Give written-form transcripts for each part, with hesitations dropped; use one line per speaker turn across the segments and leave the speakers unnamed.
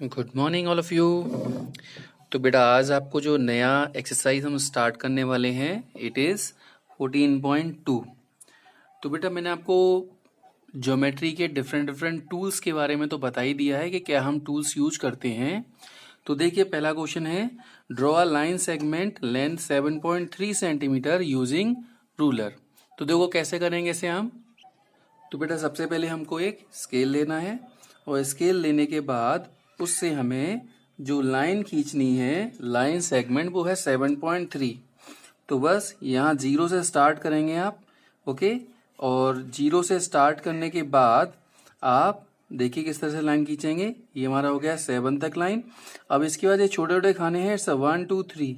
Good morning all of you. तो बेटा आज आपको जो नया एक्सरसाइज हम स्टार्ट करने वाले हैं इट इज़ 14.2। तो बेटा मैंने आपको ज्योमेट्री के डिफरेंट डिफरेंट टूल्स के बारे में तो बता ही दिया है कि क्या हम टूल्स यूज करते हैं। तो देखिए पहला क्वेश्चन है draw a line segment length 7.3 centimetre using ruler. तो देखो कैसे करेंगे इसे हम। तो बेटा सबसे पहले हमको एक स्केल लेना है और स्केल लेने के बाद उससे हमें जो लाइन खींचनी है लाइन सेगमेंट वो है 7.3। तो बस यहाँ जीरो से स्टार्ट करेंगे आप। ओके, और जीरो से स्टार्ट करने के बाद आप देखिए किस तरह से लाइन खींचेंगे। ये हमारा हो गया 7 तक लाइन। अब इसके बाद ये छोटे छोटे खाने हैं 1 2 3,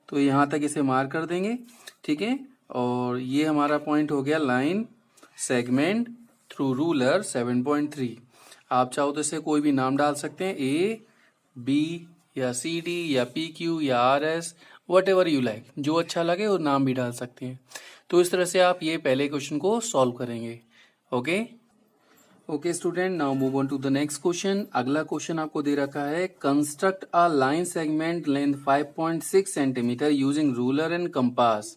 तो यहाँ तक इसे मार्क कर देंगे। ठीक है, और ये हमारा पॉइंट हो गया लाइन सेगमेंट थ्रू रूलर 7.3। आप चाहो तो इसे कोई भी नाम डाल सकते हैं, ए बी या सी डी या पी क्यू या R S, what ever you like, जो अच्छा लगे वो नाम भी डाल सकते हैं। तो इस तरह से आप ये पहले क्वेश्चन को सॉल्व करेंगे। Okay student, now move on to the next question. अगला क्वेश्चन आपको दे रखा है construct a line segment length 5.6 centimetre using ruler and compass.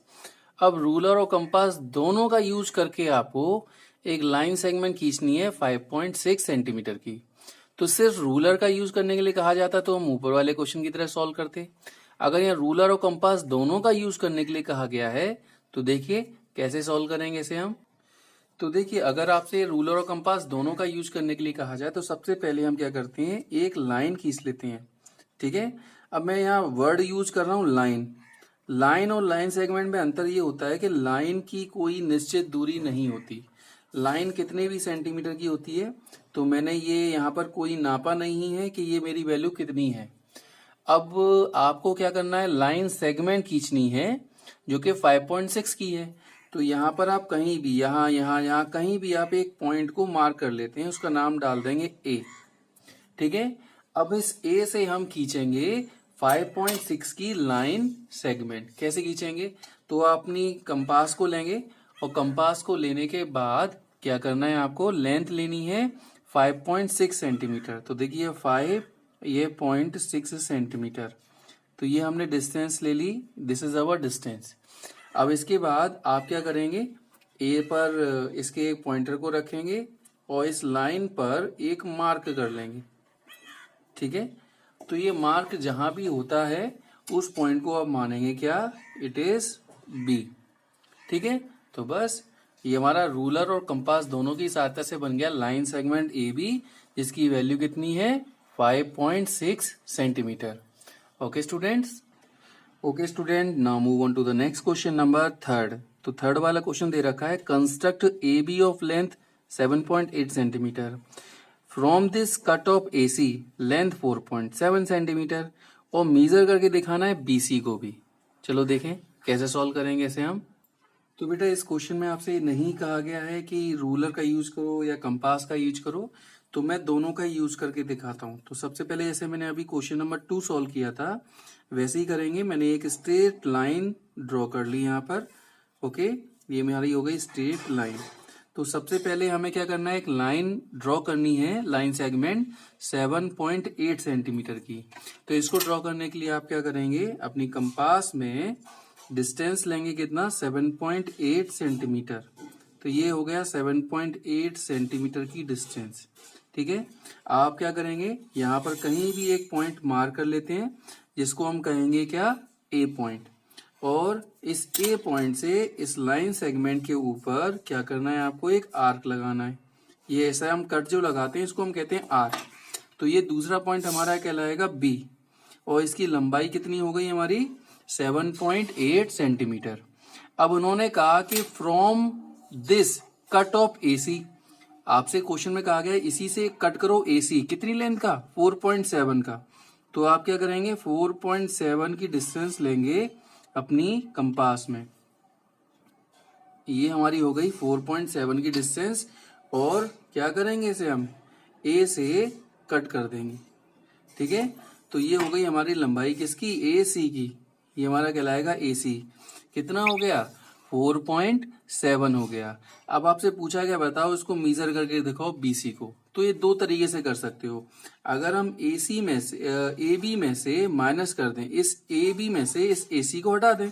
अब रूलर और कंपास दोनों का यूज करके आपको एक लाइन सेगमेंट खींचनी है 5.6 सेंटीमीटर की। तो सिर्फ रूलर का यूज करने के लिए कहा जाता तो हम ऊपर वाले क्वेश्चन की तरह सॉल्व करते। अगर यहाँ रूलर और कंपास दोनों का यूज करने के लिए कहा गया है तो देखिए कैसे सॉल्व करेंगे इसे हम। तो देखिए अगर आपसे रूलर और कंपास दोनों का यूज करने के लिए कहा जाए तो सबसे पहले हम क्या करते हैं, एक लाइन खींच लेते हैं। ठीक है, अब मैं यहाँ वर्ड यूज कर रहा हूँ लाइन। लाइन और लाइन सेगमेंट में अंतर ये होता है कि लाइन की कोई निश्चित दूरी नहीं होती। लाइन कितने भी सेंटीमीटर की होती है, तो मैंने ये यहाँ पर कोई नापा नहीं है कि ये मेरी वैल्यू कितनी है। अब आपको क्या करना है, लाइन सेगमेंट खींचनी है जो कि 5.6 की है। तो यहाँ पर आप कहीं भी यहाँ यहाँ यहाँ कहीं भी आप एक पॉइंट को मार्क कर लेते हैं, उसका नाम डाल देंगे ए। ठीक है, अब इस ए से हम खींचेंगे 5.6 की लाइन सेगमेंट। कैसे खींचेंगे, तो आप अपनी कंपास को लेंगे और कंपास को लेने के बाद क्या करना है, आपको लेंथ लेनी है 5.6 सेंटीमीटर। तो देखिए 5 ये 0.6 सेंटीमीटर, तो ये हमने डिस्टेंस ले ली, दिस इज अवर डिस्टेंस। अब इसके बाद आप क्या करेंगे, ए पर इसके पॉइंटर को रखेंगे और इस लाइन पर एक मार्क कर लेंगे। ठीक है, तो ये मार्क जहां भी होता है उस पॉइंट को आप मानेंगे क्या, इट इज बी। ठीक है, तो बस ये हमारा रूलर और कंपास दोनों की सहायता से बन गया लाइन सेगमेंट ए बी, जिसकी वैल्यू कितनी है 5.6 centimetre. Okay students. Okay student, now move on to the next question number third. तो थर्ड वाला क्वेश्चन दे रखा है construct A B of length 7.8 centimetre from this cut off A C length 4.7 centimetre, और measure करके दिखाना है BC को भी। चलो देखें कैसे सॉल्व करेंगे इसे हम। तो बेटा इस क्वेश्चन में आपसे नहीं कहा गया है कि रूलर का यूज करो या कंपास का यूज करो, तो मैं दोनों का यूज करके दिखाता हूँ। तो सबसे पहले जैसे मैंने अभी क्वेश्चन नंबर 2 सॉल्व किया था वैसे ही करेंगे। मैंने एक स्ट्रेट लाइन ड्रॉ कर ली यहाँ पर। ओके, ये हमारी हो गई स्ट्रेट लाइन। तो सबसे पहले हमें क्या करना है, एक लाइन ड्रॉ करनी है, लाइन सेगमेंट 7.8 सेंटीमीटर की। तो इसको ड्रॉ करने के लिए आप क्या करेंगे, अपनी कंपास में डिस्टेंस लेंगे कितना, 7.8 सेंटीमीटर। तो ये हो गया 7.8 सेंटीमीटर की डिस्टेंस। ठीक है, आप क्या करेंगे, यहाँ पर कहीं भी एक पॉइंट मार्क कर लेते हैं जिसको हम कहेंगे क्या, ए पॉइंट। और इस ए पॉइंट से इस लाइन सेगमेंट के ऊपर क्या करना है, आपको एक आर्क लगाना है। ये ऐसा हम कट जो लगाते हैं इसको हम कहते हैं आर्क। तो ये दूसरा पॉइंट हमारा कहलाएगा बी, और इसकी लंबाई कितनी हो गई हमारी 7.8 सेंटीमीटर। अब उन्होंने कहा कि from this cut of AC, आपसे क्वेश्चन में कहा गया इसी से कट करो एसी, कितनी लेंथ का, 4.7 का। तो आप क्या करेंगे, 4.7 की डिस्टेंस लेंगे अपनी कंपास में। ये हमारी हो गई 4.7 की डिस्टेंस, और क्या करेंगे इसे हम ए से कट कर देंगे। ठीक है, तो ये हो गई हमारी लंबाई किसकी, ए सी की। ये हमारा कहलाएगा ए सी। कितना हो गया, 4.7 हो गया। अब आपसे पूछा गया बताओ इसको मीजर करके दिखाओ बीसी को। तो ये दो तरीके से कर सकते हो। अगर हम AC में से AB में से माइनस कर दें, इस AB में से इस AC को हटा दें,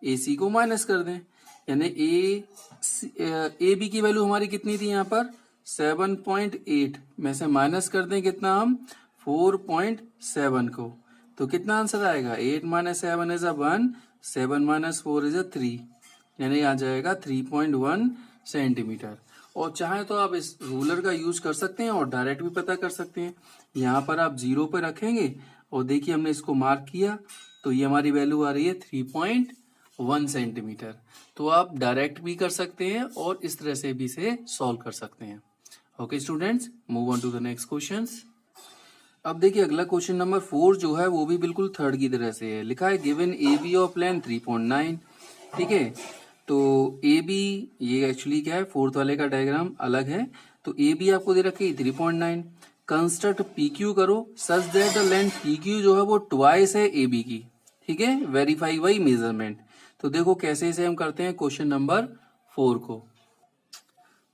AC को माइनस कर दें, यानी AB की वैल्यू हमारी कितनी थी यहाँ पर 7.8 में से माइनस कर दें कितना हम 4.7 को, तो कितना आंसर आएगा 8 माइनस 7 इज 1, 7 माइनस 4 इज 3, यानी आ जाएगा 3.1 सेंटीमीटर। और चाहे तो आप इस रूलर का यूज कर सकते हैं और डायरेक्ट भी पता कर सकते हैं। यहाँ पर आप 0 पे रखेंगे और देखिए हमने इसको मार्क किया तो ये हमारी वैल्यू आ रही है 3.1 सेंटीमीटर। तो आप डायरेक्ट भी कर सकते हैं और इस तरह से भी इसे सॉल्व कर सकते हैं। Okay students, move on to the next questions. अब देखिए अगला क्वेश्चन नंबर 4 जो है वो भी बिल्कुल थर्ड की तरह से है। लिखा है गिवन AB ऑफ लेंथ 3.9, ठीक है। तो AB ये एक्चुअली क्या है, फोर्थ वाले का डायग्राम अलग है। तो AB आपको दे रखी है 3.9। कंस्ट्रक्ट PQ करो such that the length PQ जो है वो ट्वाइस है AB की, ठीक है। Verify by measurement. तो देखो कैसे इसे हम करते हैं क्वेश्चन नंबर 4 को।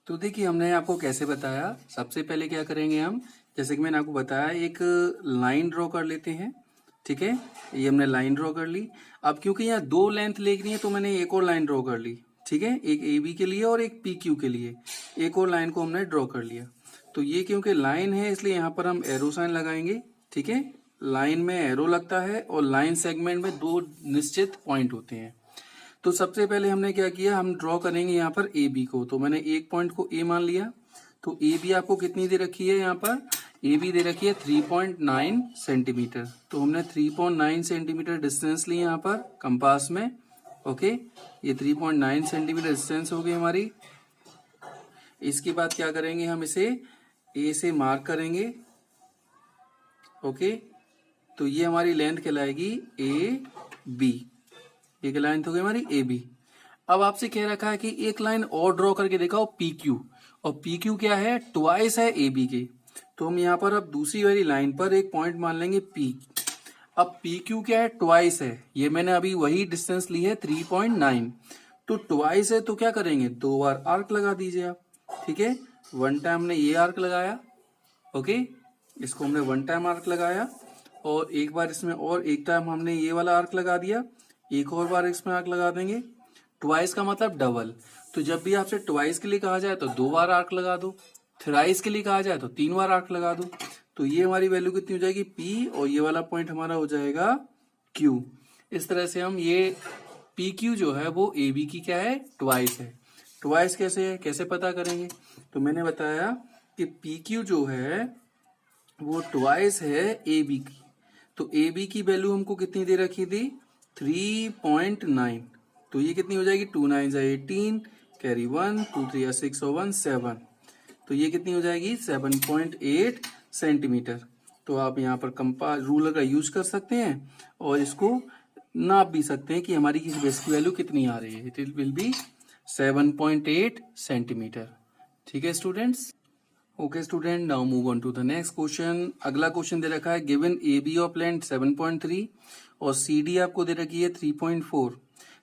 तो देखिए हमने आपको कैसे बताया, सबसे पहले क्या करेंगे हम, जैसे कि मैंने आपको बताया एक लाइन ड्रॉ कर लेते हैं, ठीक है। ये हमने लाइन ड्रॉ कर ली। अब क्योंकि यहाँ दो लेंथ लेनी है तो मैंने एक और लाइन ड्रॉ कर ली, ठीक है, एक AB के लिए और एक PQ के लिए, एक और लाइन को हमने ड्रॉ कर लिया। तो ये क्योंकि लाइन है इसलिए यहाँ पर हम एरो साइन लगाएंगे, ठीक है। लाइन में एरो लगता है और लाइन सेगमेंट में दो निश्चित पॉइंट होते हैं। तो सबसे पहले हमने क्या किया, हम ड्रॉ करेंगे यहाँ पर AB को। तो मैंने एक पॉइंट को A मान लिया। तो AB आपको कितनी दे रखी है, यहाँ पर AB दे रखी है 3.9 सेंटीमीटर। तो हमने 3.9 सेंटीमीटर डिस्टेंस ली यहाँ पर कंपास में, ओके। ये 3.9 सेंटीमीटर डिस्टेंस हो गई हमारी। इसके बाद क्या करेंगे, हम इसे A से मार्क करेंगे, ओके। तो ये हमारी लेंथ कहलाएगी AB। एक लाइन हो गई हमारी AB। अब आपसे कह रखा है कि एक लाइन और ड्रॉ करके दिखाओ PQ, और PQ क्या है, ट्वाइस है AB के। तो हम यहाँ पर अब दूसरी वाली लाइन पर एक पॉइंट मान लेंगे P। अब PQ क्या है, ट्वाइस है। ये मैंने अभी वही डिस्टेंस ली है 3.9। तो ट्वाइस है तो क्या करेंगे, दो बार आर्क लगा दीजिए आप, ठीक है। वन टाइम हमने ये आर्क लगाया, ओके, इसको हमने वन टाइम आर्क लगाया, और एक बार इसमें और एक टाइम हमने ये वाला आर्क लगा दिया, एक और बार इसमें आर्क लगा देंगे। ट्वाइस का मतलब डबल। तो जब भी आपसे ट्वाइस के लिए कहा जाए तो दो बार आर्क लगा दो, थ्राइस के लिए कहा जाए तो तीन बार आर्क लगा दो। तो ये हमारी वैल्यू कितनी हो जाएगी P, और ये वाला पॉइंट हमारा हो जाएगा Q। इस तरह से हम ये PQ जो है वो AB की क्या है, ट्वाइस है। ट्वाइस कैसे है, कैसे पता करेंगे, तो मैंने बताया कि PQ जो है वो ट्वाइस है AB की। तो AB की वैल्यू हमको कितनी दे रखी थी 3.9। तो ये कितनी हो जाएगी, 2 9 18, कैरी 1, 2 3 6 और 1 7। तो ये कितनी हो जाएगी 7.8 सेंटीमीटर। तो आप यहाँ पर कंपास रूलर का यूज कर सकते हैं और इसको नाप भी सकते हैं कि हमारी किस बेस की वैल्यू कितनी आ रही है। इट विल बी 7.8 सेंटीमीटर, ठीक है students. Okay student, now move on to the next question. अगला क्वेश्चन दे रखा है गिवन AB ऑफ लेंथ 7.3 और CD आपको दे रखी है 3.4।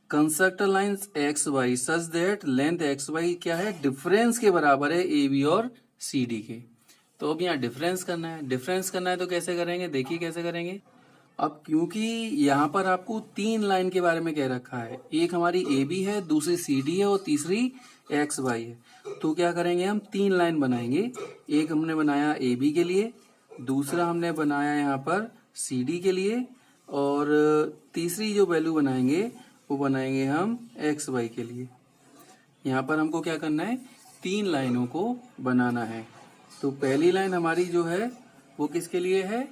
Construct lines XY such that length XY क्या है, डिफरेंस के बराबर है AB और CD के। तो अब यहाँ डिफरेंस करना है, डिफरेंस करना है तो कैसे करेंगे, देखिए कैसे करेंगे। अब क्योंकि यहाँ पर आपको तीन लाइन के बारे में कह रखा है, एक हमारी AB है, दूसरी CD है और तीसरी XY है। तो क्या करेंगे, हम तीन लाइन बनाएंगे। एक हमने बनाया AB के लिए, दूसरा हमने बनाया यहाँ पर CD के लिए, और तीसरी जो वैल्यू बनाएंगे वो बनाएंगे हम XY के लिए। यहाँ पर हमको क्या करना है, तीन लाइनों को बनाना है। तो पहली लाइन हमारी जो है वो किसके लिए है,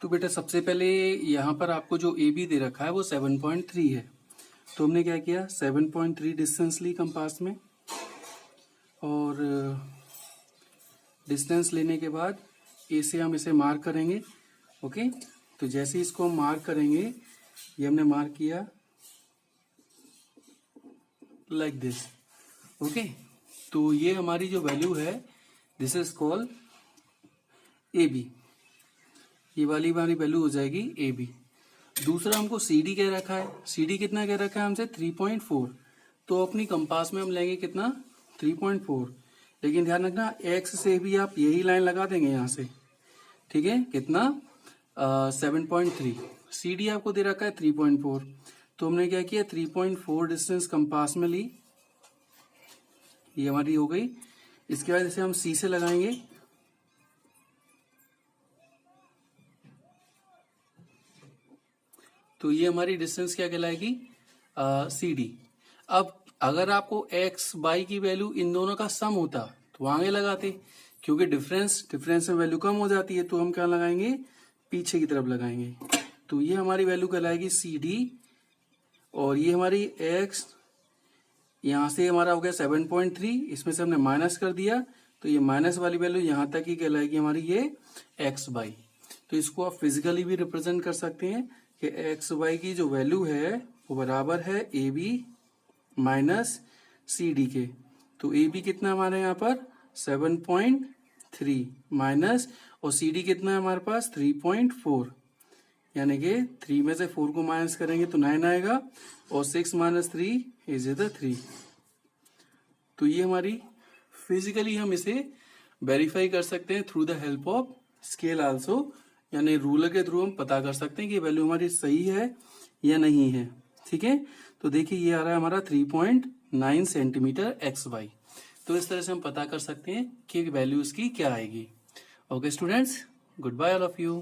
तो बेटा सबसे पहले यहाँ पर आपको जो AB दे रखा है वो 7.3 है। तो हमने क्या किया, 7.3 डिस्टेंस ली कंपास में, और डिस्टेंस लेने के बाद A से हम इसे मार्क करेंगे, ओके। तो जैसे इसको हम मार्क करेंगे, ये हमने मार्क किया लाइक दिस, ओके। तो ये हमारी जो वैल्यू है दिस इज कॉल्ड AB। ये वाली हमारी वैल्यू हो जाएगी AB। दूसरा हमको CD कह रखा है, CD कितना कह रखा है हमसे 3.4। तो अपनी कंपास में हम लेंगे कितना 3.4। लेकिन ध्यान रखना एक्स से भी आप यही लाइन लगा देंगे यहाँ से, ठीक है। कितना 7.3। सी डी आपको दे रखा है 3.4, तो हमने क्या किया 3.4 डिस्टेंस कंपास में ली, ये हमारी हो गई। इसके बाद इसे हम सी से लगाएंगे, तो ये हमारी डिस्टेंस क्या कहलाएगी सी डी। अब अगर आपको एक्स बाई की वैल्यू इन दोनों का सम होता तो आगे लगाते, क्योंकि डिफरेंस में वैल्यू कम हो जाती है, तो हम क्या लगाएंगे पीछे की तरफ लगाएंगे। तो ये हमारी वैल्यू कहलाएगी सी डी, और ये हमारी एक्स यहां से हमारा हो गया 7.3, इसमें से हमने माइनस कर दिया, तो ये माइनस वाली वैल्यू यहां तक ही कहलाएगी हमारी ये एक्स बाई। तो इसको आप फिजिकली भी रिप्रेजेंट कर सकते हैं कि एक्स बाई की जो वैल्यू है वो बराबर है A B minus C D के। तो ए बी कितना हमारे यहाँ पर 7.3 माइनस, और सी डी कितना है हमारे पास 3.4, यानी कि 3 में से 4 को माइनस करेंगे तो 9 आएगा, और 6 माइनस 3 इज द 3। तो ये हमारी फिजिकली हम इसे वेरीफाई कर सकते हैं through the help of scale also, यानी रूलर के थ्रू हम पता कर सकते हैं कि वैल्यू हमारी सही है या नहीं है, ठीक है। तो देखिए ये आ रहा है हमारा 3.9 सेंटीमीटर एक्स वाई। तो इस तरह से हम पता कर सकते हैं कि वैल्यू इसकी क्या आएगी। Okay students, goodbye all of you.